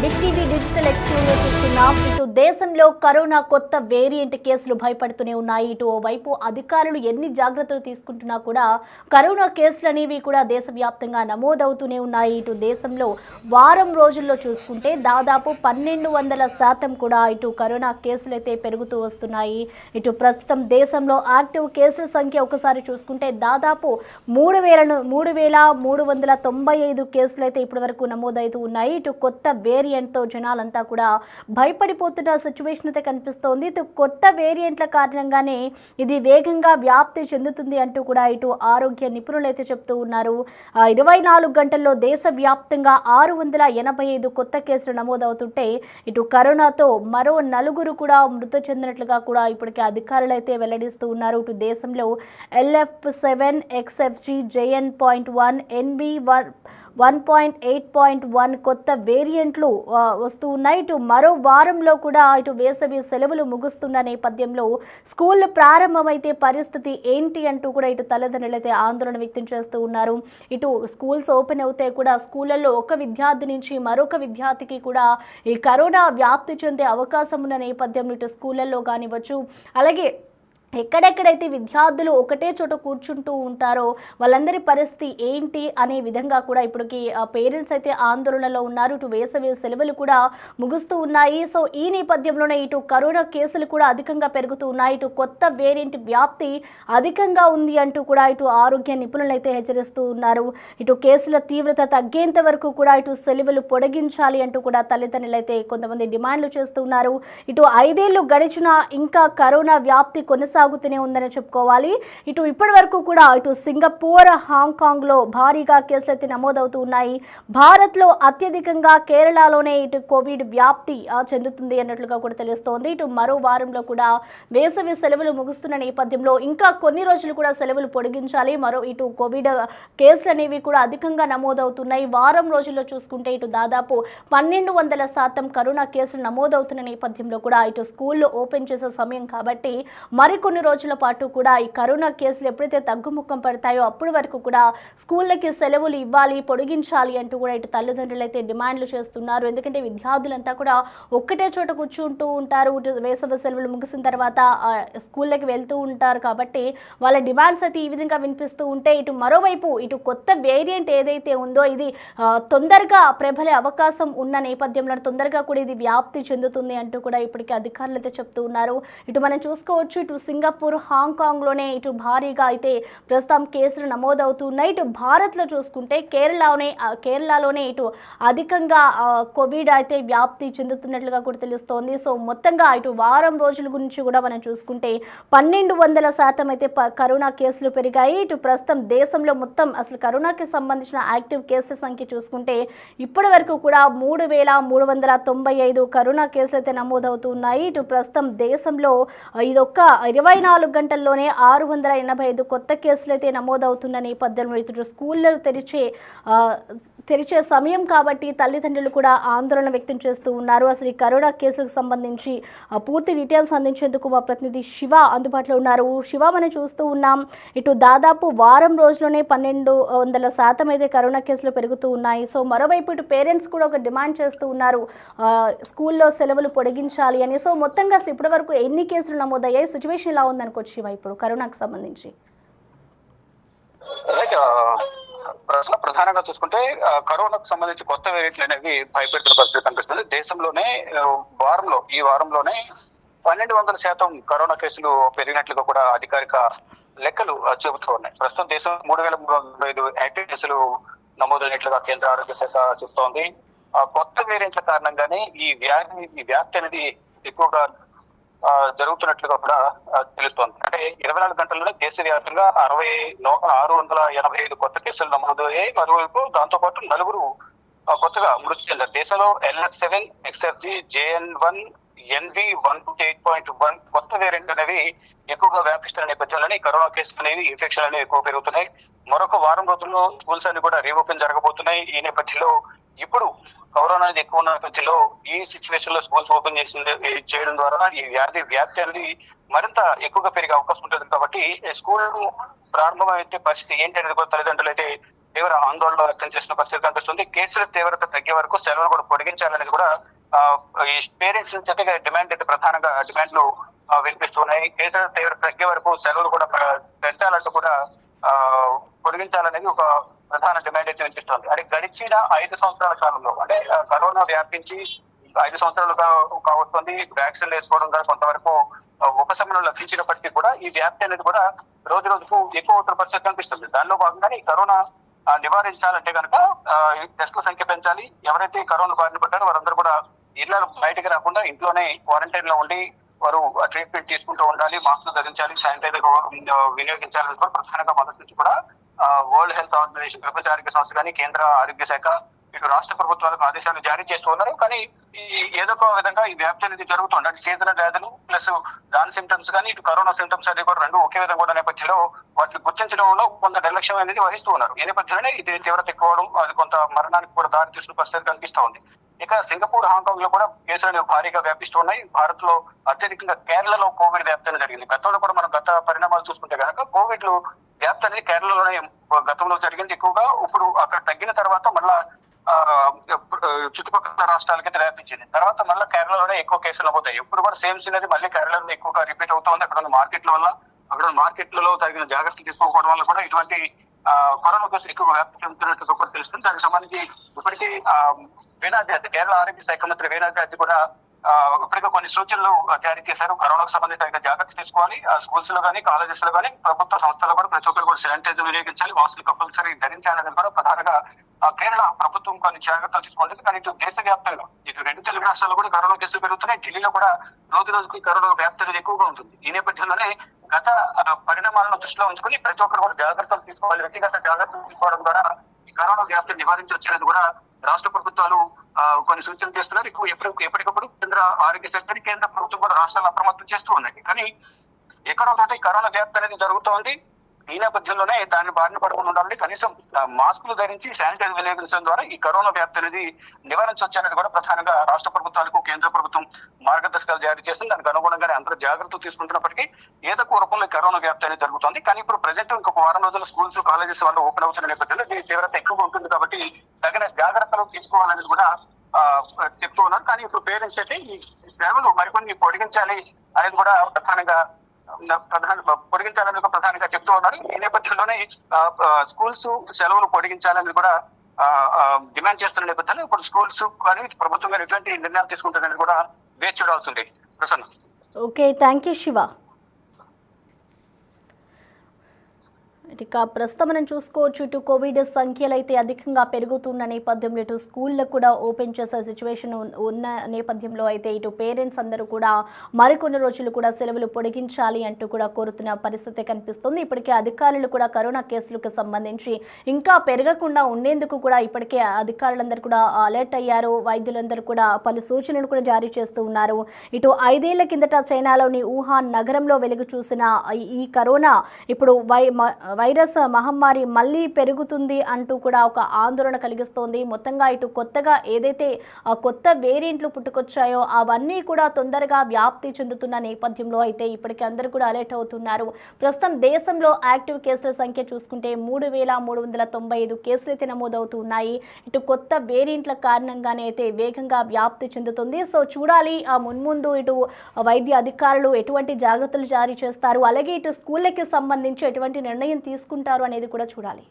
Big TV digital exclusive చూస్తున్నాం. ఇటు దేశంలో కరోనా కొత్త వేరియంట్ కేసులు భయపడుతూనే ఉన్నాయి. ఇటు ఓవైపు అధికారులు ఎన్ని జాగ్రత్తలు తీసుకుంటున్నా కూడా కరోనా కేసులు అనేవి కూడా దేశవ్యాప్తంగా నమోదవుతూనే ఉన్నాయి. ఇటు దేశంలో వారం రోజుల్లో చూసుకుంటే దాదాపు 1200% కూడా ఇటు కరోనా కేసులు అయితే పెరుగుతూ వస్తున్నాయి. ఇటు ప్రస్తుతం దేశంలో యాక్టివ్ కేసుల సంఖ్య ఒకసారి చూసుకుంటే దాదాపు 3,395 కేసులు అయితే ఇప్పటి వరకు నమోదవుతూ ఉన్నాయి. ఇటు కొత్త వేరియంట్తో జనాలంతా కూడా భయపడిపోతున్న సిచ్యువేషన్ అయితే కనిపిస్తోంది. ఇటు కొత్త వేరియంట్ల కారణంగానే ఇది వేగంగా వ్యాప్తి చెందుతుంది అంటూ కూడా ఇటు ఆరోగ్య నిపుణులు అయితే చెప్తూ ఉన్నారు. 24 గంటల్లో దేశవ్యాప్తంగా 685 కొత్త కేసులు నమోదవుతుంటే ఇటు కరోనాతో మరో 4 కూడా మృతి చెందినట్లుగా కూడా ఇప్పటికే అధికారులు అయితే వెల్లడిస్తూ ఉన్నారు. ఇటు దేశంలో LF7, XFG, JN.1, NB1.8.1 కొత్త వేరియంట్లు వస్తూ ఉన్నాయి. ఇటు మరో వారంలో కూడా ఇటు వేసవి సెలవులు ముగుస్తున్న నేపథ్యంలో స్కూల్ ప్రారంభమైతే పరిస్థితి ఏంటి అంటూ కూడా ఇటు తల్లిదండ్రులు అయితే ఆందోళన వ్యక్తం చేస్తూ ఉన్నారు. ఇటు స్కూల్స్ ఓపెన్ అవుతే కూడా స్కూళ్ళల్లో ఒక విద్యార్థి నుంచి మరొక విద్యార్థికి కూడా ఈ కరోనా వ్యాప్తి చెందే అవకాశం ఉన్న నేపథ్యంలో ఇటు స్కూళ్ళల్లో కానివ్వచ్చు, అలాగే ఎక్కడెక్కడైతే విద్యార్థులు ఒకటే చోట కూర్చుంటూ ఉంటారో వాళ్ళందరి పరిస్థితి ఏంటి అనే విధంగా కూడా ఇప్పటికి పేరెంట్స్ అయితే ఆందోళనలో ఉన్నారు. ఇటు వేసవి సెలవులు కూడా ముగుస్తూ ఉన్నాయి. సో ఈ నేపథ్యంలోనే ఇటు కరోనా కేసులు కూడా అధికంగా పెరుగుతూ ఉన్నాయి. ఇటు కొత్త వేరియంట్ వ్యాప్తి అధికంగా ఉంది అంటూ కూడా ఇటు ఆరోగ్య నిపుణులు అయితే హెచ్చరిస్తూ ఉన్నారు. ఇటు కేసుల తీవ్రత తగ్గేంత వరకు కూడా ఇటు సెలవులు పొడిగించాలి అంటూ కూడా తల్లిదండ్రులు అయితే కొంతమంది డిమాండ్లు చేస్తున్నారు. ఇటు 5 ఏళ్లు గడిచినా ఇంకా కరోనా వ్యాప్తి కొనసాగుతూనే ఉందని చెప్పుకోవాలి. ఇటు ఇప్పటి వరకు కూడా ఇటు సింగపూర్, హాంకాంగ్లో భారీగా కేసులు అయితే నమోదవుతూ ఉన్నాయి. భారత్లో అత్యధికంగా కేరళలోనే ఇటు కోవిడ్ వ్యాప్తి చెందుతుంది అన్నట్లుగా కూడా తెలుస్తోంది. ఇటు మరో వారంలో కూడా వేసవి సెలవులు ముగుస్తున్న నేపథ్యంలో ఇంకా కొన్ని రోజులు కూడా సెలవులు పొడిగించాలి. మరో ఇటు కోవిడ్ కేసులు అనేవి కూడా అధికంగా నమోదవుతున్నాయి. వారం రోజుల్లో చూసుకుంటే ఇటు దాదాపు 1200% కరోనా కేసులు నమోదవుతున్న నేపథ్యంలో కూడా ఇటు స్కూళ్ళు ఓపెన్ చేసే సమయం కాబట్టి మరికొన్ని రోజుల పాటు కూడా ఈ కరోనా కేసులు ఎప్పుడైతే తగ్గుముఖం పడతాయో అప్పటి వరకు కూడా స్కూళ్ళకి సెలవులు ఇవ్వాలి, పొడిగించాలి అంటూ కూడా ఇటు తల్లిదండ్రులు అయితే డిమాండ్లు చేస్తున్నారు. ఎందుకంటే విద్యార్థులంతా కూడా ఒక్కటే చోట కూర్చుంటూ ఉంటారు. ఇటు వేసవి సెలవులు ముగిసిన తర్వాత స్కూళ్ళకి వెళ్తూ ఉంటారు కాబట్టి వాళ్ళ డిమాండ్స్ అయితే ఈ విధంగా వినిపిస్తూ ఉంటే ఇటు మరోవైపు ఇటు కొత్త వేరియంట్ ఏదైతే ఉందో ఇది తొందరగా ప్రబలే అవకాశం ఉన్న నేపథ్యంలో తొందరగా కూడా ఇది వ్యాప్తి చెందుతుంది అంటూ కూడా ఇప్పటికీ అధికారులు అయితే చెప్తూ ఉన్నారు. ఇటు మనం చూసుకోవచ్చు ఇటు సింగపూర్, హాంకాంగ్లోనే ఇటు భారీగా అయితే ప్రస్తుతం కేసులు నమోదవుతున్నాయి. ఇటు భారత్లో చూసుకుంటే కేరళలోనే ఇటు అధికంగా కోవిడ్ అయితే వ్యాప్తి చెందుతున్నట్లుగా కూడా తెలుస్తోంది. సో మొత్తంగా ఇటు వారం రోజుల గురించి కూడా మనం చూసుకుంటే 1200% అయితే కరోనా కేసులు పెరిగాయి. ఇటు ప్రస్తుతం దేశంలో మొత్తం అసలు కరోనాకి సంబంధించిన యాక్టివ్ కేసుల సంఖ్య చూసుకుంటే ఇప్పటి వరకు కూడా 3,395 కరోనా కేసులు అయితే నమోదవుతున్నాయి. ఇటు ప్రస్తుతం దేశంలో ఇదొక్క 24 గంటల్లోనే 685 కొత్త కేసులు అయితే నమోదవుతున్న నేపథ్యంలో ఇటు స్కూళ్ళు తెరిచే సమయం కాబట్టి తల్లిదండ్రులు కూడా ఆందోళన వ్యక్తం చేస్తూ ఉన్నారు. అసలు ఈ కరోనా కేసులకు సంబంధించి పూర్తి డీటెయిల్స్ అందించేందుకు మా ప్రతినిధి శివ అందుబాటులో ఉన్నారు. శివ, మనం చూస్తూ ఉన్నాం ఇటు దాదాపు వారం రోజుల్లోనే 1200% అయితే కరోనా కేసులు పెరుగుతూ ఉన్నాయి. సో మరోవైపు ఇటు పేరెంట్స్ కూడా ఒక డిమాండ్ చేస్తూ ఉన్నారు స్కూల్లో సెలవులు పొడిగించాలి అని. సో మొత్తంగా అసలు ఇప్పటి వరకు ఎన్ని కేసులు నమోదయ్యాయి, సిచ్యువేషన్ ఎలా ఉందనుకోవచ్చు శివ ఇప్పుడు కరోనాకు సంబంధించి? ప్రధానంగా చూసుకుంటే కరోనాకు సంబంధించి కొత్త వేరియంట్లు అనేవి భయపెడుతున్న పరిస్థితి కనిపిస్తుంది. దేశంలోనే ఈ వారంలోనే 1200% కరోనా కేసులు పెరిగినట్లుగా కూడా అధికారిక లెక్కలు చెబుతూ ఉన్నాయి. ప్రస్తుతం దేశం 3,395 యాక్టివ్ కేసులు నమోదైనట్లుగా కేంద్ర ఆరోగ్య శాఖ చెబుతోంది. కొత్త వేరియంట్ల కారణంగానే ఈ వ్యాప్తి అనేది ఎక్కువగా జరుగుతున్నట్లుగా కూడా తెలుస్తోంది. అంటే 24 గంటల్లోనే దేశవ్యాప్తంగా 685 కొత్త కేసులు నమోదయ్యాయి. మరోవైపు దాంతో పాటు 4 కొత్తగా మృతి చెందారు. దేశంలో LF7, XFG, JN.1, NB1.8.1 కొత్త వేరియంట్ అనేవి ఎక్కువగా వ్యాపిస్తున్న నేపథ్యంలోనే కరోనా కేసులు అనేవి ఇన్ఫెక్షన్ అనేవి ఎక్కువ పెరుగుతున్నాయి. మరొక వారం రోజుల్లో స్కూల్స్ అన్ని కూడా రీఓపెన్ జరగబోతున్నాయి. ఈ నేపథ్యంలో ఇప్పుడు కరోనా అనేది ఎక్కువ ఉన్న నేపథ్యంలో ఈ సిచ్యువేషన్ లో స్కూల్స్ ఓపెన్ చేయడం ద్వారా ఈ వ్యాప్తి అనేది మరింత ఎక్కువగా పెరిగే అవకాశం ఉంటుంది. కాబట్టి స్కూల్ ప్రారంభమైతే పరిస్థితి ఏంటి అనేది కూడా తల్లిదండ్రులు అయితే తీవ్ర ఆందోళన వ్యక్తం చేసిన పరిస్థితి కనిపిస్తుంది. కేసుల తీవ్రత తగ్గే వరకు సెలవులు కూడా పొడిగించాలనేది కూడా ఈ పేరెంట్స్ నుంచి అయితే ప్రధానంగా డిమాండ్లు వినిపిస్తున్నాయి. కేసుల తీవ్రత తగ్గే వరకు సెలవులు కూడా పెంచాలంటూ కూడా పొడిగించాలనేది ఒక ప్రధాన డిమాండ్ అయితే వినిపిస్తోంది. అంటే గడిచిన 5 సంవత్సరాల కాలంలో అంటే కరోనా వ్యాపించి 5 సంవత్సరాలుగా కావస్తుంది. వ్యాక్సిన్ వేసుకోవడం ద్వారా కొంతవరకు ఉపశమనం లభించినప్పటికీ కూడా ఈ వ్యాప్తి అనేది కూడా రోజు రోజుకు ఎక్కువ అవుతున్న పరిస్థితి కనిపిస్తుంది. దానిలో భాగంగానే ఈ కరోనా నివారించాలంటే కనుక టెస్టుల సంఖ్య పెంచాలి. ఎవరైతే కరోనా బారిన పడ్డారో వారందరూ కూడా ఇళ్ల బయటకు రాకుండా ఇంట్లోనే క్వారంటైన్ లో ఉండి వారు ట్రీట్మెంట్ తీసుకుంటూ ఉండాలి. మాస్కులు ధరించాలి, శానిటైజర్ వినియోగించాలని కూడా ప్రధానంగా మొదటి నుంచి కూడా వరల్డ్ హెల్త్ ఆర్గనైజేషన్, ప్రపంచ ఆరోగ్య సంస్థ కానీ కేంద్ర ఆరోగ్య శాఖ ఇటు రాష్ట్ర ప్రభుత్వాలకు ఆదేశాలు జారీ చేస్తూ ఉన్నారు. కానీ ఏదో ఒక విధంగా ఈ వ్యాప్తి అనేది జరుగుతుంది. అంటే సీజనల్ వ్యాధులు ప్లస్ దాని సిమ్టమ్స్ కానీ ఇటు కరోనా సిమ్టమ్స్ అనేది కూడా రెండు ఒకే విధంగా కూడా నేపథ్యంలో వాటిని గుర్తించడంలో కొంత నిర్లక్ష్యం అనేది వహిస్తూ ఉన్నారు. ఈ నేపథ్యంలోనే ఇది తీవ్రత ఎక్కువడం, అది కొంత మరణానికి కూడా దారి తీసిన పరిస్థితి కనిపిస్తూ ఉంది. ఇక సింగపూర్, హాంకాంగ్ లో కూడా కేసులు భారీగా వ్యాపిస్తూ ఉన్నాయి. భారత్ లో అత్యధికంగా కేరళలో కోవిడ్ వ్యాప్తి అనేది జరిగింది. గతంలో కూడా మనం గత పరిణామాలు చూసుకుంటే కనుక కోవిడ్ వ్యాప్తి అనేది కేరళలోనే గతంలో జరిగింది ఎక్కువగా. ఇప్పుడు అక్కడ తగ్గిన తర్వాత మళ్ళా చుట్టుపక్కల రాష్ట్రాలకి వ్యాపించింది. తర్వాత మళ్ళీ కేరళలోనే ఎక్కువ కేసులు నమోదాయి. ఇప్పుడు కూడా సేమ్ సీన్ అనేది మళ్ళీ కేరళలో ఎక్కువగా రిపీట్ అవుతుంది. అక్కడ ఉన్న మార్కెట్ల వల్ల, అక్కడ మార్కెట్లలో తగిన జాగ్రత్తలు తీసుకోకపోవడం వల్ల కూడా ఇటువంటి కరోనా కేసులు ఎక్కువ వ్యాప్తి చెందుతున్నట్టు కూడా తెలుస్తుంది. దానికి సంబంధించి ఇప్పటికీ వేణాద్రి, కేరళ ఆరోగ్య శాఖ మంత్రి వేణాద్రి కూడా ఇప్పటికే కొన్ని సూచనలు జారీ చేశారు. కరోనాకు సంబంధించి తగిన జాగ్రత్త తీసుకోవాలి. స్కూల్స్ లో కానీ, కాలేజెస్ లో కానీ, ప్రభుత్వ సంస్థల్లో కూడా ప్రతి ఒక్కరు కూడా శానిటైజర్ వినియోగించాలి, మాస్కులు కంపల్సరీ ధరించాలని కూడా ప్రధానంగా కేరళ ప్రభుత్వం కొన్ని జాగ్రత్తలు తీసుకుంటుంది. కానీ ఇటు దేశవ్యాప్తంగా ఇటు 2 తెలుగు రాష్ట్రాల్లో కూడా కరోనా కేసులు పెరుగుతున్నాయి. ఢిల్లీలో కూడా రోజు రోజుకి కరోనా వ్యాప్తి అనేది ఎక్కువగా ఉంటుంది. ఈ నేపథ్యంలోనే గత పరిణామాలను దృష్టిలో ఉంచుకుని ప్రతి ఒక్కరు కూడా జాగ్రత్తలు తీసుకోవాలి. వ్యక్తిగత జాగ్రత్తలు తీసుకోవడం ద్వారా ఈ కరోనా వ్యాప్తిని నివారించవచ్చనేది కూడా రాష్ట్ర ప్రభుత్వాలు కొన్ని సూచనలు చేస్తున్నారు. ఎప్పటికప్పుడు కేంద్ర ఆరోగ్య శాఖ, కేంద్ర ప్రభుత్వం కూడా రాష్ట్రాలు అప్రమత్తం చేస్తూ ఉన్నాయి. కానీ ఎక్కడో చోట కరోనా వ్యాప్తి అనేది జరుగుతోంది. ఈ నేపథ్యంలోనే దాన్ని బారిన పడకుండా ఉండాలని కనీసం మాస్కులు ధరించి శానిటైజర్ వినియోగించడం ద్వారా ఈ కరోనా వ్యాప్తి అనేది నివారించవచ్చనేది కూడా ప్రధానంగా రాష్ట్ర ప్రభుత్వాలకు కేంద్ర ప్రభుత్వం మార్గదర్శకాలు జారీ చేస్తుంది. దానికి అనుగుణంగానే అందరూ జాగ్రత్తలు తీసుకుంటున్నప్పటికీ ఏదో ఒక రూపంలో కరోనా వ్యాప్తి అనేది జరుగుతుంది. కానీ ఇప్పుడు ప్రజెంట్ ఇంకొక వారం రోజులు స్కూల్స్, కాలేజెస్ వాళ్ళు ఓపెన్ అవుతున్న నేపథ్యంలో దీని తీవ్రత ఎక్కువగా ఉంటుంది. కాబట్టి తగిన జాగ్రత్తలు తీసుకోవాలనేది కూడా చెప్తూ ఉన్నారు. కానీ ఇప్పుడు పేరెంట్స్ అయితే ఈ సేవలు మరికొన్ని పొడిగించాలి అనేది కూడా పొడిగించాలని ప్రధానంగా చెప్తూ ఉన్నారు. ఈ నేపథ్యంలోనే స్కూల్స్ సెలవులు పొడిగించాలని కూడా డిమాండ్ చేస్తున్న నేపథ్యంలో ఇప్పుడు స్కూల్స్ కానీ ప్రభుత్వం కానీ ఎటువంటి నిర్ణయాలు తీసుకుంటుందని కూడా వేచి చూడాల్సి ఉంది. Prasanna. Okay, thank you Shiva. ఇక ప్రస్తుతం మనం చూసుకోవచ్చు, ఇటు కోవిడ్ సంఖ్యలు అయితే అధికంగా పెరుగుతున్న నేపథ్యంలో ఇటు స్కూళ్ళకు కూడా ఓపెన్ చేసే సిచ్యువేషన్ ఉన్న నేపథ్యంలో అయితే ఇటు పేరెంట్స్ అందరూ కూడా మరికొన్ని రోజులు కూడా సెలవులు పొడిగించాలి అంటూ కూడా కోరుతున్న పరిస్థితి కనిపిస్తుంది. ఇప్పటికే అధికారులు కూడా కరోనా కేసులకు సంబంధించి ఇంకా పెరగకుండా ఉండేందుకు కూడా ఇప్పటికే అధికారులందరూ కూడా అలర్ట్ అయ్యారు. వైద్యులందరూ కూడా పలు సూచనలు కూడా జారీ చేస్తూ ఉన్నారు. ఇటు 5 ఏళ్ల కిందట చైనాలోని వుహాన్ నగరంలో వెలుగు చూసిన ఈ కరోనా ఇప్పుడు వైరస్ మహమ్మారి మళ్ళీ పెరుగుతుంది అంటూ కూడా ఒక ఆందోళన కలిగిస్తోంది. మొత్తంగా ఇటు కొత్తగా ఏదైతే కొత్త వేరియంట్లు పుట్టుకొచ్చాయో అవన్నీ కూడా తొందరగా వ్యాప్తి చెందుతున్న నేపథ్యంలో అయితే ఇప్పటికీ అందరూ కూడా అలర్ట్ అవుతున్నారు. ప్రస్తుతం దేశంలో యాక్టివ్ కేసుల సంఖ్య చూసుకుంటే 3,395 కేసులు అయితే నమోదవుతున్నాయి. ఇటు కొత్త వేరియంట్ల కారణంగానే అయితే వేగంగా వ్యాప్తి చెందుతుంది. సో చూడాలి మున్ముందు ఇటు వైద్య అధికారులు ఎటువంటి జాగ్రత్తలు జారీ చేస్తారు, అలాగే ఇటు స్కూళ్ళకి సంబంధించి ఎటువంటి నిర్ణయం తీసుకుంటారు అనేది కూడా చూడాలి.